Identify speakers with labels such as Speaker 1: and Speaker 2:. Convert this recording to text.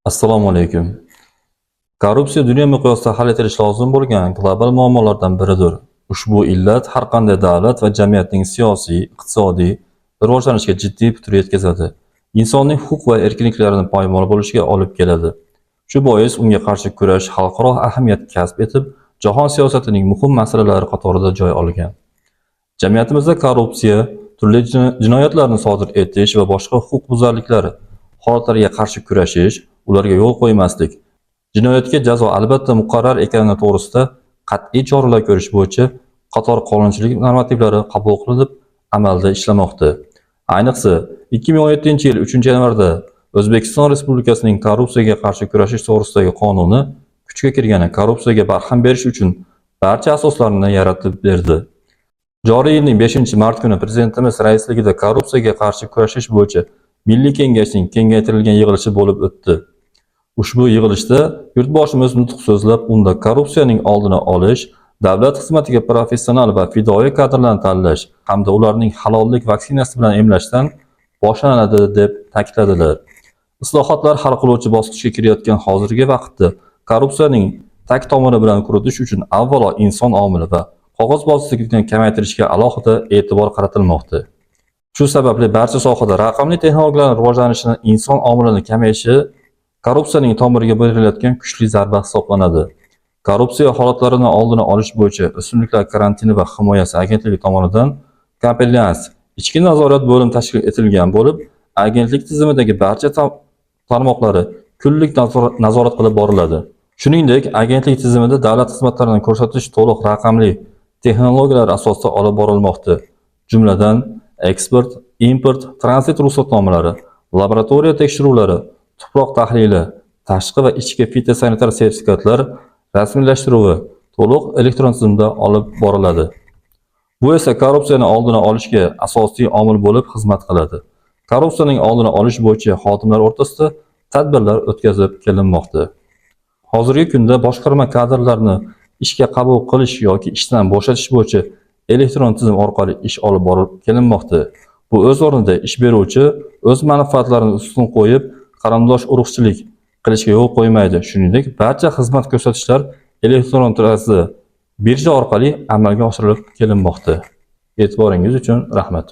Speaker 1: Assalomu alaykum. Korrupsiya dunyo miqyosida hal etilishi lozim bo'lgan global muammolardan biridir. Ushbu illat har qanday davlat va jamiyatning siyosiy, iqtisodiy rivojlanishiga jiddiy putur yetkazadi. Insonning huquq va erkinliklarini poymol bo'lishiga olib keladi. Shu bois unga qarshi kurash xalqaro ahamiyat kasb etib, jahon siyosatining muhim masalalari qatorida joy olgan. Jamiyatimizda korrupsiya, turli jinoyatlarni sodir etish va boshqa huquqbuzarliklar holatlariga qarshi kurashish, ularga yo'l qo'ymaslik, jinoyatga jazo albatta muqarrar ekani to'g'risida qat'iy choralar ko'rish bo'yicha qator qonunchilik normativlari qabul qilinib, amalda ishlamoqda. Ayniqsa, 2017-yil 3-yanvarda O'zbekiston Respublikasining korrupsiyaga qarshi kurashish to'g'risidagi qonuni kuchga kirgani korrupsiyaga barham berish uchun barcha asoslarni yaratib berdi. Joriy yilning 5-mart kuni Prezidentimiz raisligida korrupsiyaga qarshi kurashish bo'yicha Milliy kengashning kengaytirilgan yig'ilishi bo'lib o'tdi. Ushbu yig'ilishda yurtboshimiz nutq so'zlab, unda korrupsiyaning oldini olish, davlat xizmatiga professional va fidoyi kadrlarni tanlash hamda ularning halollik vaksinasi bilan emlashdan boshlanadi deb ta'kidladilar. Islohotlar hal qiluvchi bosqichga kirayotgan hozirgi vaqtda korrupsiyaning tag tomiri bilan kurashish uchun avvalo inson omili va qog'ozbozlikni kamaytirishga alohida e'tibor qaratilmoqda. Shu sababli barcha sohada raqamli texnologiyalar rivojlanishini, inson omilining kamayishi korrupsiyaning tomiriga berilayotgan kuchli zarba hisoblanadi. Korrupsiya holatlarini oldini olish bo'yicha O'simliklar karantini va himoyasi agentligi tomonidan Compliance ichki nazorat bo'limi tashkil etilgan bo'lib, agentlik tizimidagi barcha tarmoqlari kunlik nazorat qilib boriladi. Shuningdek, agentlik tizimida davlat xizmatlarini ko'rsatish to'liq raqamli texnologiyalar asosida olib borilmoqda. Jumladan, eksport, import, tranzit ruxsatnomalari, laboratoriya tekshiruvlari, tuproq tahlili, tashqi va ichki fitosanitar sertifikatlar rasmiylashtiruvi to'liq elektron tizimda olib boriladi. Bu esa korrupsiyani oldini olishga asosiy omil bo'lib xizmat qiladi. Korrupsiyaning oldini olish bo'yicha xodimlar o'rtasida tadbirlar o'tkazib kelinmoqda. Hozirgi kunda boshqarma kadrlarini ishga qabul qilish yoki ishdan bo'shatish bo'yicha elektron tizim orqali ish olib borib kelinmoqda. Bu o'z o'rnida ish beruvchi o'z manfaatlarini ustun qo'yib, qarindosh urug'chilik qilishga yo'l qo'ymaydi. Shuningdek, barcha xizmat ko'rsatishlar elektron tarzda birja orqali amalga oshirilib kelinmoqda. E'tiboringiz uchun rahmat.